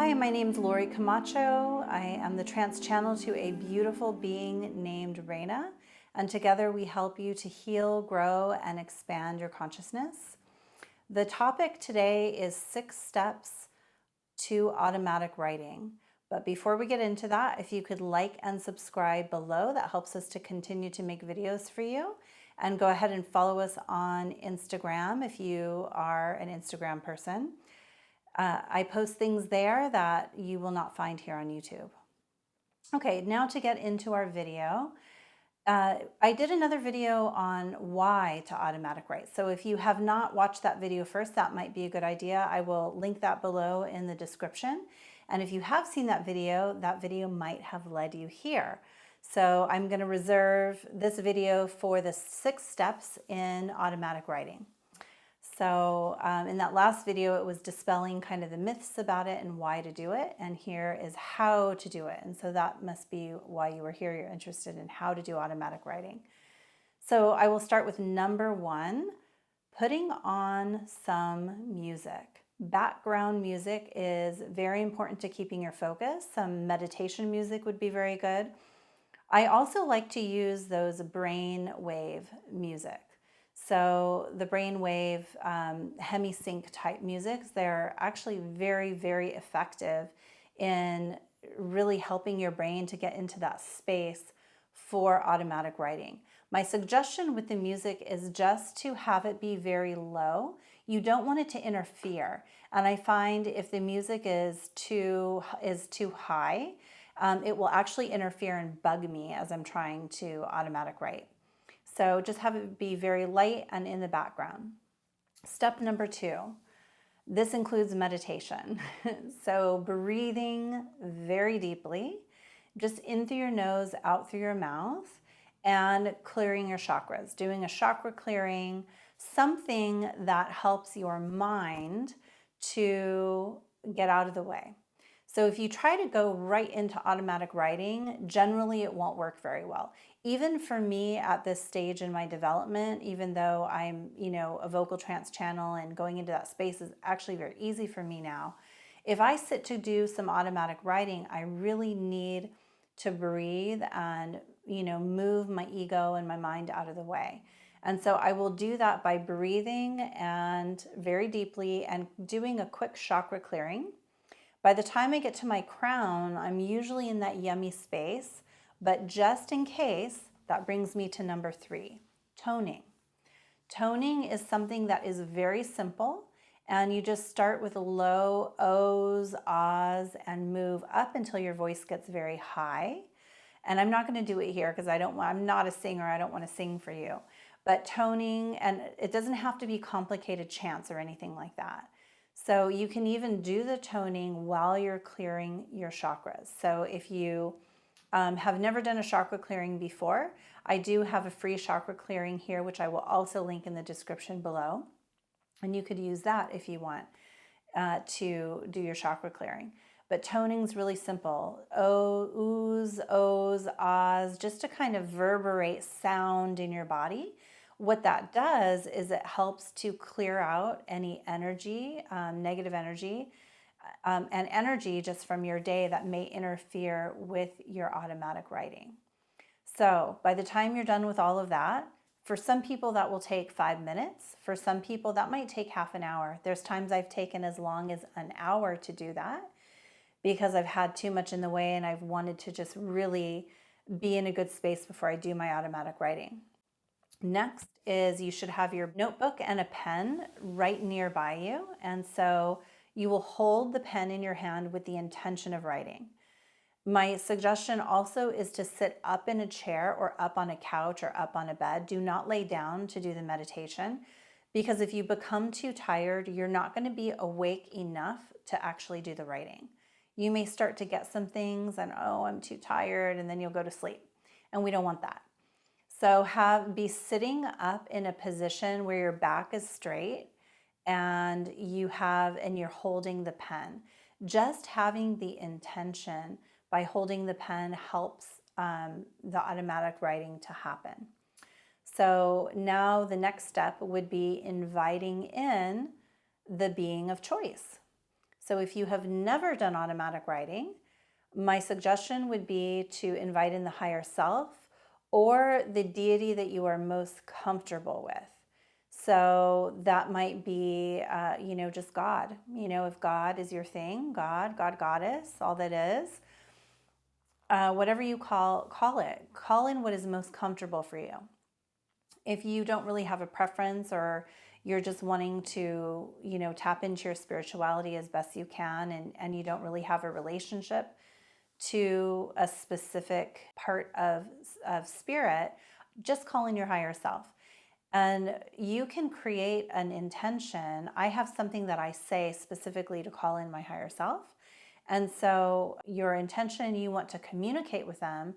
Hi, my name's Lori Camacho. I am the Trance Channel to a beautiful being named Reina, and together we help you to heal, grow, and expand your consciousness. The topic today is 6 steps to automatic writing. But before we get into that, if you could like and subscribe below, that helps us to continue to make videos for you. And go ahead and follow us on Instagram if you are an Instagram person. I post things there that you will not find here on YouTube. Okay, now to get into our video. I did another video on why to automatic write. So if you have not watched that video first, that might be a good idea. I will link that below in the description. And if you have seen that video might have led you here. So I'm going to reserve this video for the 6 steps in automatic writing. So in that last video, it was dispelling kind of the myths about it and why to do it. And here is how to do it. And so that must be why you were here. You're interested in how to do automatic writing. So I will start with number 1, putting on some music. Background music is very important to keeping your focus. Some meditation music would be very good. I also like to use those brain wave music. So the brainwave hemisync type musics, they're actually very, very effective in really helping your brain to get into that space for automatic writing. My suggestion with the music is just to have it be very low. You don't want it to interfere. And I find if the music is too high, it will actually interfere and bug me as I'm trying to automatic write. So just have it be very light and in the background. Step number 2, this includes meditation. So breathing very deeply, just in through your nose, out through your mouth, and clearing your chakras, doing a chakra clearing, something that helps your mind to get out of the way. So if you try to go right into automatic writing, generally it won't work very well. Even for me at this stage in my development, even though I'm, a vocal trance channel and going into that space is actually very easy for me now. If I sit to do some automatic writing, I really need to breathe and, move my ego and my mind out of the way. And so I will do that by breathing and very deeply and doing a quick chakra clearing. By the time I get to my crown, I'm usually in that yummy space, but just in case, that brings me to number 3, toning. Toning is something that is very simple, and you just start with low O's, ahs, and move up until your voice gets very high. And I'm not going to do it here because I'm not a singer, I don't want to sing for you. But toning, and it doesn't have to be complicated chants or anything like that. So you can even do the toning while you're clearing your chakras. So if you have never done a chakra clearing before, I do have a free chakra clearing here, which I will also link in the description below. And you could use that if you want to do your chakra clearing. But toning is really simple. Oohs, ohs, ahs, just to kind of reverberate sound in your body. What that does is it helps to clear out any energy, negative energy, and energy just from your day that may interfere with your automatic writing. So by the time you're done with all of that, for some people that will take 5 minutes. For some people that might take half an hour. There's times I've taken as long as an hour to do that because I've had too much in the way and I've wanted to just really be in a good space before I do my automatic writing. Next is you should have your notebook and a pen right nearby you. And so you will hold the pen in your hand with the intention of writing. My suggestion also is to sit up in a chair or up on a couch or up on a bed. Do not lay down to do the meditation because if you become too tired, you're not going to be awake enough to actually do the writing. You may start to get some things and, oh, I'm too tired, and then you'll go to sleep. And we don't want that. So be sitting up in a position where your back is straight and you're holding the pen. Just having the intention by holding the pen helps the automatic writing to happen. So now the next step would be inviting in the being of choice. So if you have never done automatic writing, my suggestion would be to invite in the higher self or the deity that you are most comfortable with. So that might be, just God. If God is your thing, God, Goddess, all that is, whatever you call it. Call in what is most comfortable for you. If you don't really have a preference, or you're just wanting to, tap into your spirituality as best you can, and you don't really have a relationship to a specific part of spirit, just call in your higher self. And you can create an intention. I have something that I say specifically to call in my higher self. And so your intention, you want to communicate with them,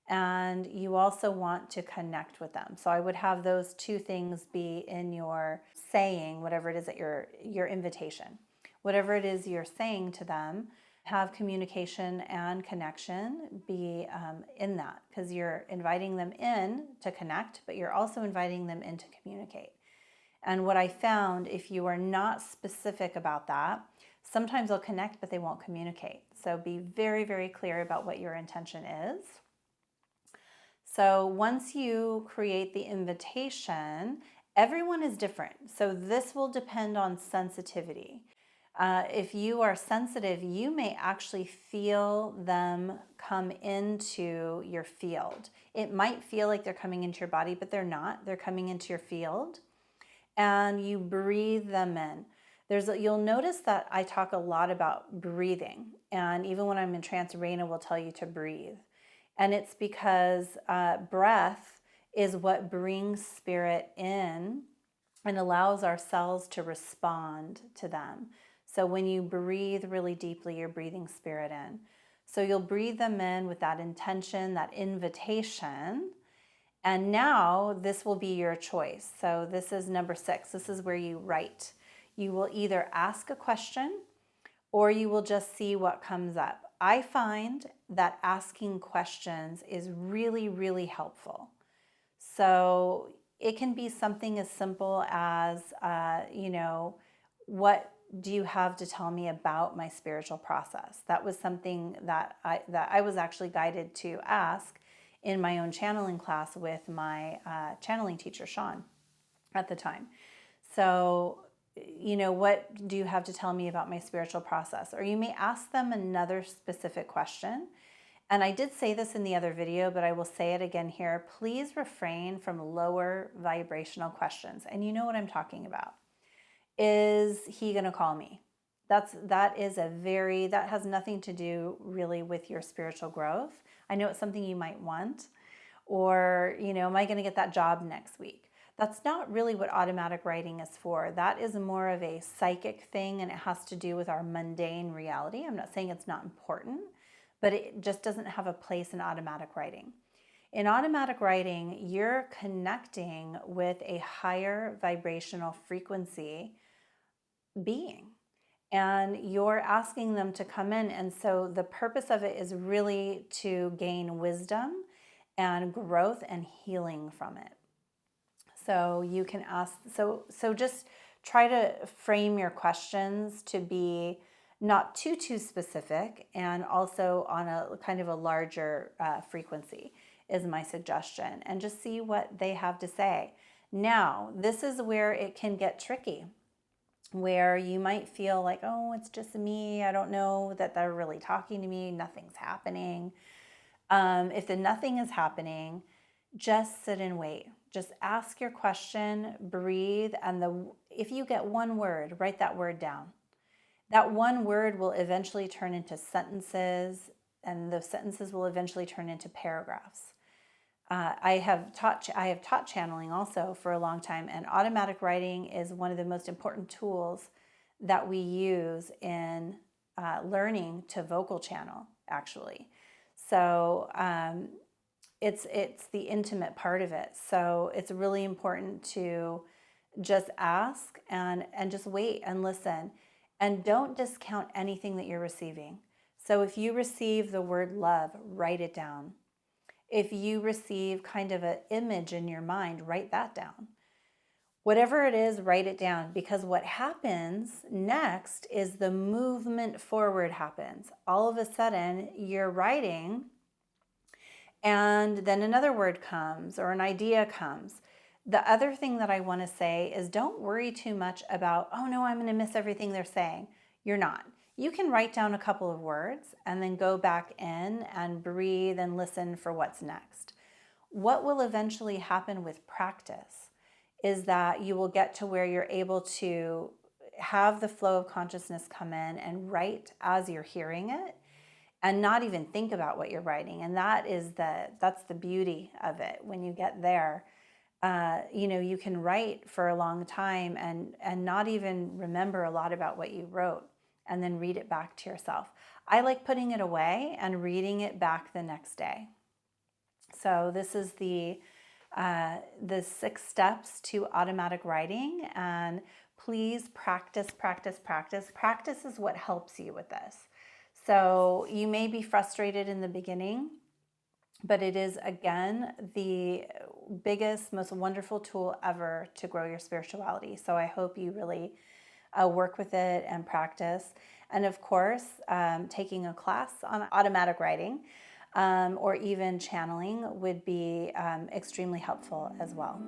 and you also want to connect with them. So I would have those two things be in your saying, whatever it is that your invitation, whatever it is you're saying to them, have communication and connection be in that, because you're inviting them in to connect, but you're also inviting them in to communicate. And what I found, if you are not specific about that, sometimes they'll connect, but they won't communicate. So be very, very clear about what your intention is. So once you create the invitation, everyone is different. So this will depend on sensitivity. If you are sensitive, you may actually feel them come into your field. It might feel like they're coming into your body, but they're not. They're coming into your field, and you breathe them in. You'll notice that I talk a lot about breathing, and even when I'm in trance, Raina will tell you to breathe. And it's because breath is what brings spirit in and allows our cells to respond to them. So when you breathe really deeply, you're breathing spirit in. So you'll breathe them in with that intention, that invitation. And now this will be your choice. So this is number 6. This is where you write. You will either ask a question or you will just see what comes up. I find that asking questions is really, really helpful. So it can be something as simple as, what do you have to tell me about my spiritual process? That was something that I was actually guided to ask in my own channeling class with my channeling teacher, Sean, at the time. So, what do you have to tell me about my spiritual process? Or you may ask them another specific question. And I did say this in the other video, but I will say it again here. Please refrain from lower vibrational questions. And you know what I'm talking about. Is he going to call me? That has nothing to do really with your spiritual growth. I know it's something you might want. Or, am I going to get that job next week? That's not really what automatic writing is for. That is more of a psychic thing, and it has to do with our mundane reality. I'm not saying it's not important, but it just doesn't have a place in automatic writing. In automatic writing, you're connecting with a higher vibrational frequency being, and you're asking them to come in. And so the purpose of it is really to gain wisdom and growth and healing from it. So you can ask, so just try to frame your questions to be not too specific, and also on a kind of a larger frequency is my suggestion, and just see what they have to say. Now, this is where it can get tricky, where you might feel like, oh, it's just me. I don't know that they're really talking to me. Nothing's happening. If the nothing is happening, just sit and wait. Just ask your question, breathe, and if you get one word, write that word down. That one word will eventually turn into sentences, and those sentences will eventually turn into paragraphs. I have taught channeling also for a long time, and automatic writing is one of the most important tools that we use in learning to vocal channel, actually. So it's the intimate part of it. So it's really important to just ask and just wait and listen, and don't discount anything that you're receiving. So if you receive the word love, write it down. If you receive kind of an image in your mind, write that down. Whatever it is, write it down, because what happens next is the movement forward happens. All of a sudden, you're writing, and then another word comes or an idea comes. The other thing that I want to say is don't worry too much about, oh no, I'm going to miss everything they're saying. You're not. You can write down a couple of words and then go back in and breathe and listen for what's next. What will eventually happen with practice is that you will get to where you're able to have the flow of consciousness come in and write as you're hearing it and not even think about what you're writing. And that's the beauty of it. When you get there, you can write for a long time and not even remember a lot about what you wrote, and then read it back to yourself. I like putting it away and reading it back the next day. So this is the 6 steps to automatic writing, and please practice, practice, practice. Practice is what helps you with this. So you may be frustrated in the beginning, but it is, again, the biggest, most wonderful tool ever to grow your spirituality. So I hope you really work with it and practice. And of course, taking a class on automatic writing or even channeling would be extremely helpful as well.